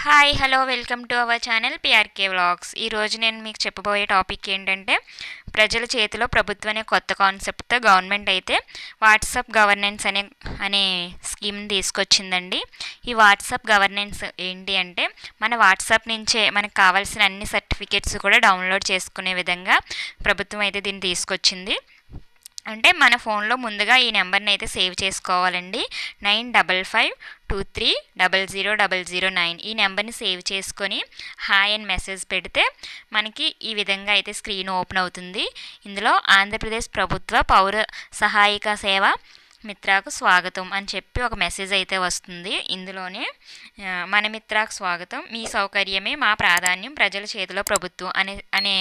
Hi hello welcome to our channel PRK vlogs. ఈరోజు నేను మీకు చెప్పబోయే టాపిక్ ఏంటంటే ప్రజల చేతిలో ప్రభుత్వం అనే కొత్త కాన్సెప్ట్తో గవర్నమెంట్ అయితే వాట్సాప్ గవర్నెన్స్ అనే స్కీమ్ని తీసుకొచ్చిందండి. ఈ వాట్సాప్ గవర్నెన్స్ ఏంటి అంటే మన వాట్సాప్ నుంచే మనకు కావాల్సిన అన్ని సర్టిఫికేట్స్ కూడా డౌన్లోడ్ చేసుకునే విధంగా ప్రభుత్వం అయితే దీన్ని తీసుకొచ్చింది. అంటే మన ఫోన్లో ముందుగా ఈ నెంబర్ని అయితే సేవ్ చేసుకోవాలండి. 9552300009 ఈ నెంబర్ని సేవ్ చేసుకొని హాయ్ అని మెసేజ్ పెడితే మనకి ఈ విధంగా అయితే స్క్రీన్ ఓపెన్ అవుతుంది. ఇందులో ఆంధ్రప్రదేశ్ ప్రభుత్వ పౌర సహాయక సేవ మిత్రాకు స్వాగతం అని చెప్పి ఒక మెసేజ్ అయితే వస్తుంది. ఇందులోనే మన మిత్రాకు స్వాగతం, మీ సౌకర్యమే మా ప్రాధాన్యం, ప్రజల చేతిలో ప్రభుత్వం అనే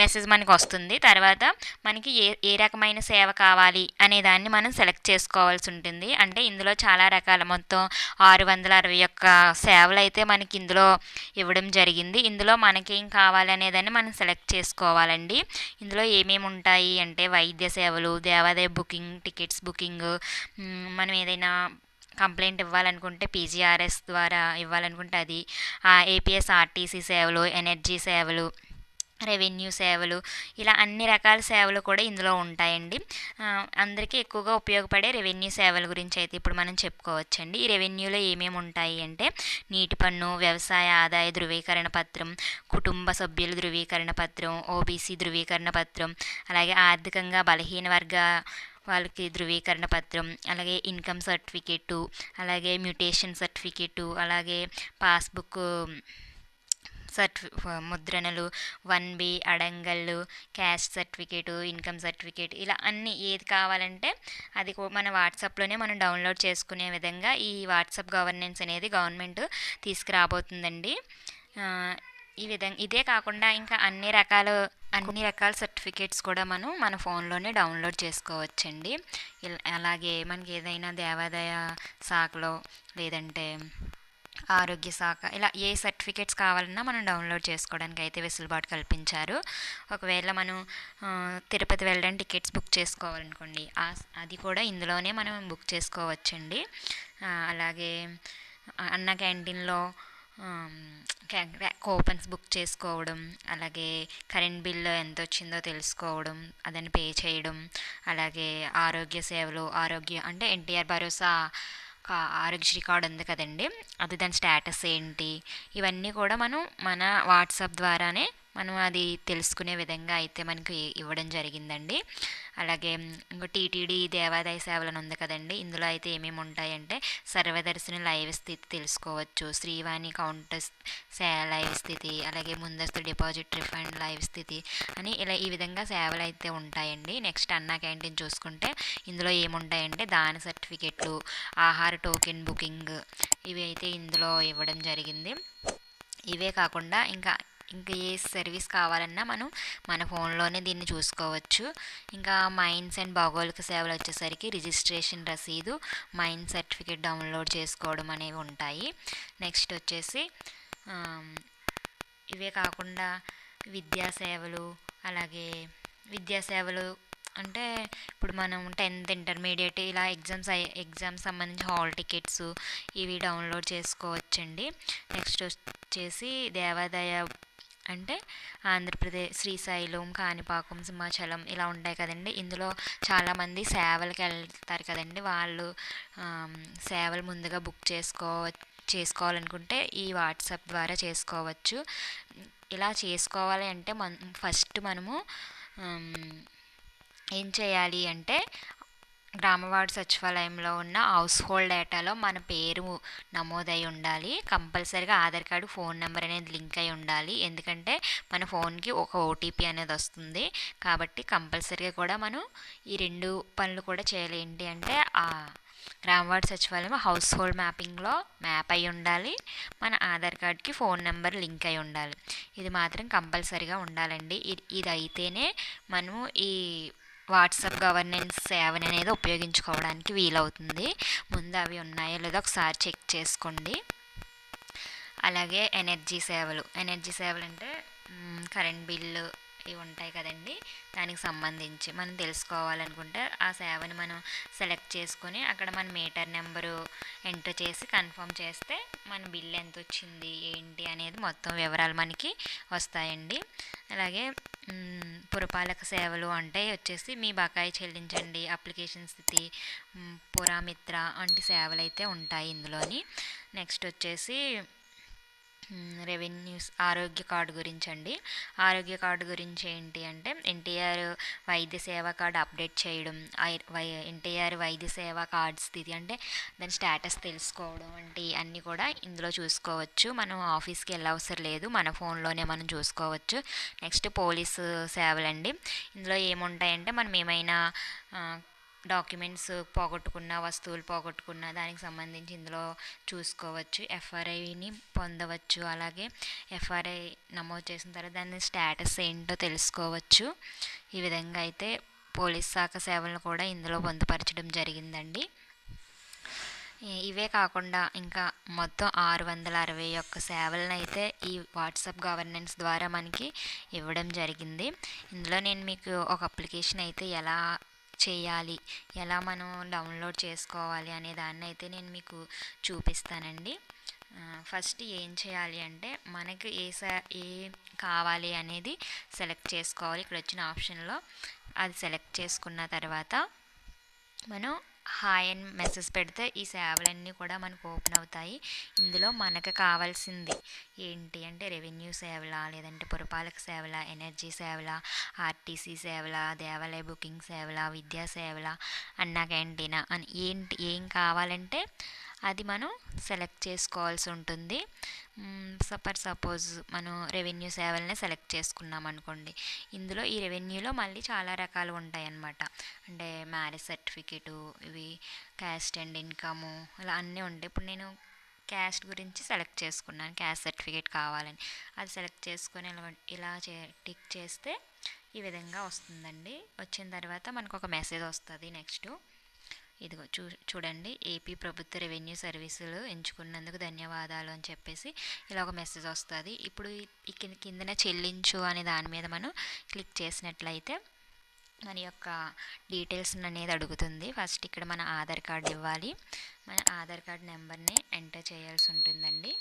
మెసేజ్ మనకు వస్తుంది. తర్వాత మనకి ఏ రకమైన సేవ కావాలి అనే దాన్ని మనం సెలెక్ట్ చేసుకోవాల్సి ఉంటుంది. అంటే ఇందులో చాలా రకాల మొత్తం 661 సేవలు అయితే మనకి ఇందులో ఇవ్వడం జరిగింది. ఇందులో మనకేం కావాలి అనేదాన్ని మనం సెలెక్ట్ చేసుకోవాలండి. ఇందులో ఏమేమి ఉంటాయి అంటే వైద్య సేవలు, దేవాదాయ బుకింగ్, టికెట్స్ బుకింగ్, మనం ఏదైనా కంప్లైంట్ ఇవ్వాలనుకుంటే పీజీఆర్ఎస్ ద్వారా ఇవ్వాలనుకుంటే అది, ఏపీఎస్ ఆర్టీసీ సేవలు, ఎనర్జీ సేవలు, రెవెన్యూ సేవలు, ఇలా అన్ని రకాల సేవలు కూడా ఇందులో ఉంటాయండి. అందరికీ ఎక్కువగా ఉపయోగపడే రెవెన్యూ సేవల గురించి అయితే ఇప్పుడు మనం చెప్పుకోవచ్చండి. ఈ రెవెన్యూలో ఏమేమి ఉంటాయి అంటే నీటి పన్ను, వ్యవసాయ ఆదాయ ధృవీకరణ పత్రం, కుటుంబ సభ్యుల ధృవీకరణ పత్రం, ఓబీసీ ధృవీకరణ పత్రం, అలాగే ఆర్థికంగా బలహీన వర్గ వాళ్ళకి ధృవీకరణ పత్రం, అలాగే ఇన్కమ్ సర్టిఫికేటు, అలాగే మ్యూటేషన్ సర్టిఫికేటు, అలాగే పాస్బుక్ ముద్రణలు, 1B అడంగళ్ళు, క్యాస్ట్ సర్టిఫికేటు, ఇన్కమ్ సర్టిఫికేట్, ఇలా అన్నీ ఏది కావాలంటే అది మన వాట్సాప్లోనే మనం డౌన్లోడ్ చేసుకునే విధంగా ఈ వాట్సాప్ గవర్నెన్స్ అనేది గవర్నమెంట్ తీసుకురాబోతుందండి. ఇదే కాకుండా ఇంకా అన్ని రకాల సర్టిఫికేట్స్ కూడా మన ఫోన్లోనే డౌన్లోడ్ చేసుకోవచ్చండి. అలాగే మనకి ఏదైనా దేవాదాయ శాఖలో లేదంటే ఆరోగ్య శాఖ, ఇలా ఏ సర్టిఫికేట్స్ కావాలన్నా మనం డౌన్లోడ్ చేసుకోవడానికి అయితే వెసులుబాటు కల్పించారు. ఒకవేళ మనం తిరుపతి వెళ్ళడానికి టికెట్స్ బుక్ చేసుకోవాలనుకోండి, అది కూడా ఇందులోనే మనం బుక్ చేసుకోవచ్చండి. అలాగే అన్న క్యాంటీన్లో కూపన్స్ బుక్ చేసుకోవడం, అలాగే కరెంట్ బిల్లు ఎంత వచ్చిందో తెలుసుకోవడం, అదని పే చేయడం, అలాగే ఆరోగ్య సేవలు, అంటే ఎన్టీఆర్ భరోసా ఆరోగ్యశ్రీ కార్డు ఉంది కదండి, అది దాని స్టేటస్ ఏంటి, ఇవన్నీ కూడా మన వాట్సాప్ ద్వారానే మనం అది తెలుసుకునే విధంగా అయితే మనకి ఇవ్వడం జరిగిందండి. అలాగే ఇంకో టీటీడీ దేవాదాయ సేవలను ఉంది కదండి, ఇందులో అయితే ఏమేమి ఉంటాయంటే సర్వదర్శిని లైవ్ స్థితి తెలుసుకోవచ్చు, శ్రీవాణి కౌంటర్స్ లైవ్ స్థితి, అలాగే ముందస్తు డిపాజిట్ రిఫండ్ లైవ్ స్థితి అని ఇలా ఈ విధంగా సేవలు అయితే ఉంటాయండి. నెక్స్ట్ అన్నా క్యాంటీన్ చూసుకుంటే ఇందులో ఏముంటాయంటే దాన సర్టిఫికెట్లు, ఆహార టోకెన్ బుకింగ్, ఇవి అయితే ఇందులో ఇవ్వడం జరిగింది. ఇవే కాకుండా ఇంకా ఏ సర్వీస్ కావాలన్నా మనం మన ఫోన్లోనే దీన్ని చూసుకోవచ్చు. ఇంకా మైన్స్ అండ్ భౌగోళిక సేవలు వచ్చేసరికి రిజిస్ట్రేషన్ రసీదు, మైన్ సర్టిఫికేట్ డౌన్లోడ్ చేసుకోవడం అనేవి ఉంటాయి. నెక్స్ట్ వచ్చేసి ఇవే కాకుండా విద్యాసేవలు అంటే ఇప్పుడు మనం 10th ఇంటర్మీడియట్ ఇలా ఎగ్జామ్స్ సంబంధించి హాల్ టికెట్స్ ఇవి డౌన్లోడ్ చేసుకోవచ్చండి. నెక్స్ట్ వచ్చేసి దేవాదాయ అంటే ఆంధ్రప్రదేశ్, శ్రీశైలం, కాణిపాకం, సింహాచలం ఇలా ఉంటాయి కదండి. ఇందులో చాలామంది సేవలకు వెళ్తారు కదండి, వాళ్ళు సేవలు ముందుగా బుక్ చేసుకోవాలనుకుంటే ఈ వాట్సాప్ ద్వారా చేసుకోవచ్చు. ఇలా చేసుకోవాలి అంటే ఫస్ట్ మనము ఏం చేయాలి అంటే గ్రామవార్డు సచివాలయంలో ఉన్న హౌస్ హోల్డ్ డేటాలో మన పేరు నమోదై ఉండాలి. కంపల్సరీగా ఆధార్ కార్డు, ఫోన్ నెంబర్ అనేది లింక్ అయి ఉండాలి. ఎందుకంటే మన ఫోన్కి ఒక ఓటీపీ అనేది వస్తుంది కాబట్టి కంపల్సరీగా కూడా మనం ఈ 2 పనులు కూడా చేయాలి. ఏంటి అంటే గ్రామవార్డు సచివాలయం హౌస్ హోల్డ్ మ్యాపింగ్లో మ్యాప్ అయి ఉండాలి, మన ఆధార్ కార్డ్కి ఫోన్ నెంబర్ లింక్ అయి ఉండాలి. ఇది మాత్రం కంపల్సరీగా ఉండాలండి. ఇది అయితేనే మనము ఈ వాట్సాప్ గవర్నెన్స్ సేవని అనేది ఉపయోగించుకోవడానికి వీలవుతుంది. ముందు అవి ఉన్నాయో లేదో ఒకసారి చెక్ చేసుకోండి. అలాగే ఎనర్జీ సేవలు అంటే కరెంట్ బిల్లు, ఇవి ఉంటాయి కదండి, దానికి సంబంధించి మనం తెలుసుకోవాలనుకుంటే ఆ సేవని మనం సెలెక్ట్ చేసుకొని అక్కడ మన మీటర్ నెంబరు ఎంటర్ చేసి కన్ఫర్మ్ చేస్తే మన బిల్ ఎంత వచ్చింది ఏంటి అనేది మొత్తం వివరాలు మనకి వస్తాయండి. అలాగే పురపాలక సేవలు అంటే వచ్చేసి మీ బకాయి చెల్లించండి, అప్లికేషన్ స్థితి, పురామిత్ర వంటి సేవలు అయితే ఉంటాయి ఇందులోని. నెక్స్ట్ వచ్చేసి రెవెన్యూస్ ఆరోగ్య కార్డు గురించి అండి. ఆరోగ్య కార్డు గురించి ఏంటి అంటే ఎన్టీఆర్ వైద్య సేవా కార్డు అప్డేట్ చేయడం, ఎన్టీఆర్ వైద్య సేవా కార్డు స్థితి అంటే దాని స్టేటస్ తెలుసుకోవడం వంటి అన్నీ కూడా ఇందులో చూసుకోవచ్చు. మనం ఆఫీస్కి వెళ్ళవసరం లేదు, మన ఫోన్లోనే మనం చూసుకోవచ్చు. నెక్స్ట్ పోలీసు సేవలండి. ఇందులో ఏముంటాయంటే మనం ఏమైనా డాక్యుమెంట్స్ పోగొట్టుకున్న, వస్తువులు పోగొట్టుకున్న దానికి సంబంధించి ఇందులో చూసుకోవచ్చు. ఎఫ్ఆర్ఐని పొందవచ్చు. అలాగే ఎఫ్ఆర్ఐ నమోదు చేసిన తర్వాత దాని స్టేటస్ ఏంటో తెలుసుకోవచ్చు. ఈ విధంగా అయితే పోలీస్ శాఖ సేవలను కూడా ఇందులో పొందుపరచడం జరిగిందండి. ఇవే కాకుండా ఇంకా మొత్తం 661 సేవలను అయితే ఈ వాట్సాప్ గవర్నెన్స్ ద్వారా మనకి ఇవ్వడం జరిగింది. ఇందులో నేను మీకు ఒక అప్లికేషన్ అయితే ఎలా చేయాలి, ఎలా మనం డౌన్లోడ్ చేసుకోవాలి అనే దాన్ని అయితే నేను మీకు చూపిస్తానండి. ఫస్ట్ ఏం చేయాలి అంటే మనకి ఏ కావాలి అనేది సెలెక్ట్ చేసుకోవాలి. ఇక్కడ వచ్చిన ఆప్షన్లో అది సెలెక్ట్ చేసుకున్న తర్వాత మనం హాయ్ అని మెసేజ్ పెడితే ఈ సేవలన్నీ కూడా మనకు ఓపెన్ అవుతాయి. ఇందులో మనకు కావాల్సింది ఏంటి అంటే రెవెన్యూ సేవల, లేదంటే పురపాలక సేవల, ఎనర్జీ సేవల, ఆర్టీసీ సేవల, దేవాలయ బుకింగ్ సేవల, విద్యా సేవల, అన్నా క్యాంటీనా అని ఏం కావాలంటే అది మనం సెలెక్ట్ చేసుకోవాల్సి ఉంటుంది. సపోజ్ మనం రెవెన్యూ సేవలనే సెలెక్ట్ చేసుకున్నాం అనుకోండి. ఇందులో ఈ రెవెన్యూలో మళ్ళీ చాలా రకాలు ఉంటాయి అన్నమాట. అంటే మ్యారేజ్ సర్టిఫికేటు, ఇవి క్యాస్ట్ అండ్ ఇన్కము, ఇలా అన్నీ ఉంటాయి. ఇప్పుడు నేను క్యాస్ట్ గురించి సెలెక్ట్ చేసుకున్నాను, క్యాస్ట్ సర్టిఫికేట్ కావాలని. అది సెలెక్ట్ చేసుకొని ఇలా టిక్ చేస్తే ఈ విధంగా వస్తుందండి. వచ్చిన తర్వాత మనకు ఒక మెసేజ్ వస్తుంది. నెక్స్ట్ ఇదిగో చూడండి, ఏపీ ప్రభుత్వ రెవెన్యూ సర్వీసులు ఎంచుకున్నందుకు ధన్యవాదాలు అని చెప్పేసి ఇలా ఒక మెసేజ్ వస్తుంది. ఇప్పుడు ఈ కిందన చెల్లించు అనే దాని మీద మనం క్లిక్ చేసినట్లయితే మన యొక్క డీటెయిల్స్ అనేది అడుగుతుంది. ఫస్ట్ ఇక్కడ మన ఆధార్ కార్డు ఇవ్వాలి. మన ఆధార్ కార్డు నెంబర్ని ఎంటర్ చేయాల్సి ఉంటుందండి.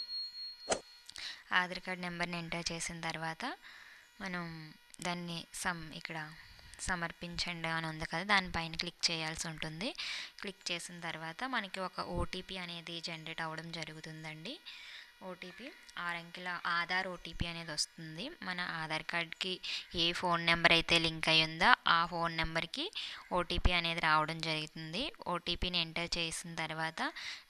ఆధార్ కార్డు నెంబర్ని ఎంటర్ చేసిన తర్వాత మనం దాన్ని ఇక్కడ సమర్పించండి అని ఉంది కదా, దానిపైన క్లిక్ చేయాల్సి ఉంటుంది. క్లిక్ చేసిన తర్వాత మనకి ఒక ఓటీపీ అనేది జనరేట్ అవ్వడం జరుగుతుందండి. ఓటీపీ 6 అంకెల ఆధార్ ఓటీపీ అనేది వస్తుంది. మన ఆధార్ కార్డ్కి ఏ ఫోన్ నెంబర్ అయితే లింక్ అయి ఉందో ఆ ఫోన్ నెంబర్కి ఓటీపీ అనేది రావడం జరుగుతుంది. ఓటీపీని ఎంటర్ చేసిన తర్వాత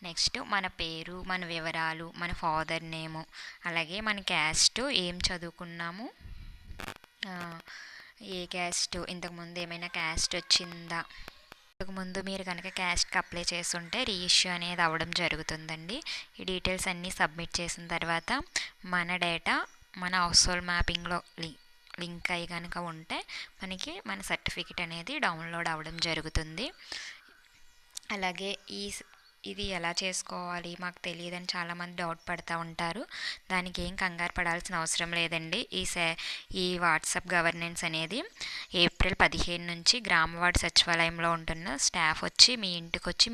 నెక్స్ట్ మన పేరు, మన వివరాలు, మన ఫాదర్ నేము, అలాగే మన క్యాస్ట్, ఏం చదువుకున్నాము, ఏ క్యాస్ట్, ఇంతకుముందు ఏమైనా క్యాస్ట్ వచ్చిందా, ఇంతకుముందు మీరు కనుక క్యాస్ట్కి అప్లై చేస్తుంటే రీఇష్యూ అనేది అవ్వడం జరుగుతుందండి. ఈ డీటెయిల్స్ అన్నీ సబ్మిట్ చేసిన తర్వాత మన డేటా మన హౌస్ హోల్డ్ మ్యాపింగ్లో లింక్ అయ్యి కనుక ఉంటే మనకి మన సర్టిఫికెట్ అనేది డౌన్లోడ్ అవ్వడం జరుగుతుంది. అలాగే ఇది ఎలా చేసుకోవాలి మాకు తెలియదని చాలామంది డౌట్ పడుతూ ఉంటారు. దానికి ఏం కంగారు పడాల్సిన అవసరం లేదండి. ఈ వాట్సాప్ గవర్నెన్స్ అనేది ఏప్రిల్ 15 నుంచి గ్రామవార్డు సచివాలయంలో ఉంటున్న స్టాఫ్ వచ్చి మీ ఇంటికి వచ్చి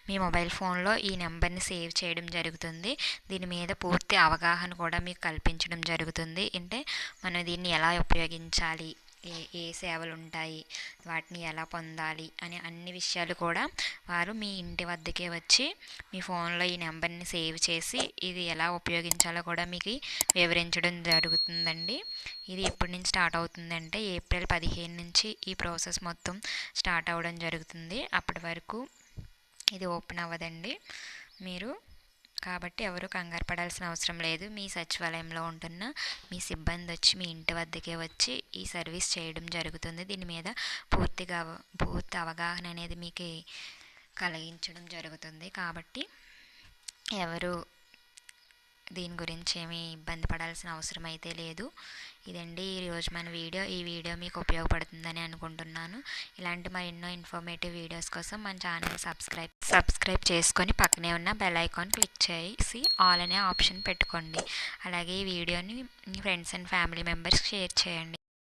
మీ మొబైల్ ఫోన్లో ఈ నెంబర్ని సేవ్ చేయడం జరుగుతుంది. దీని మీద పూర్తి అవగాహన కూడా మీకు కల్పించడం జరుగుతుంది. అంటే మనం దీన్ని ఎలా ఉపయోగించాలి, ఏ సేవలు ఉంటాయి, వాటిని ఎలా పొందాలి అనే అన్ని విషయాలు కూడా వారు మీ ఇంటి వద్దకే వచ్చి మీ ఫోన్లో ఈ నెంబర్ని సేవ్ చేసి ఇది ఎలా ఉపయోగించాలో కూడా మీకు వివరించడం జరుగుతుందండి. ఇది ఎప్పటి నుంచి స్టార్ట్ అవుతుందంటే ఏప్రిల్ 15 నుంచి ఈ ప్రాసెస్ మొత్తం స్టార్ట్ అవ్వడం జరుగుతుంది. అప్పటి వరకు ఇది ఓపెన్ అవ్వదండి. కాబట్టి ఎవరు కంగారు పడాల్సిన అవసరం లేదు. మీ సచివాలయంలో ఉంటున్న మీ సిబ్బంది వచ్చి మీ ఇంటి వద్దకే వచ్చి ఈ సర్వీస్ చేయడం జరుగుతుంది. దీని మీద పూర్తి అవగాహన అనేది మీకు కలిగించడం జరుగుతుంది. కాబట్టి ఎవరు దీని గురించి ఏమీ ఇబ్బంది పడాల్సిన అవసరం అయితే లేదు. ఇదండి ఈరోజు మన వీడియో. ఈ వీడియో మీకు ఉపయోగపడుతుందని అనుకుంటున్నాను. ఇలాంటి మరెన్నో ఇన్ఫర్మేటివ్ వీడియోస్ కోసం మన ఛానల్ సబ్స్క్రైబ్ చేసుకొని పక్కనే ఉన్న బెల్ ఐకాన్ క్లిక్ చేసి ఆల్ అనే ఆప్షన్ పెట్టుకోండి. అలాగే ఈ వీడియోని మీ ఫ్రెండ్స్ అండ్ ఫ్యామిలీ మెంబర్స్కి షేర్ చేయండి.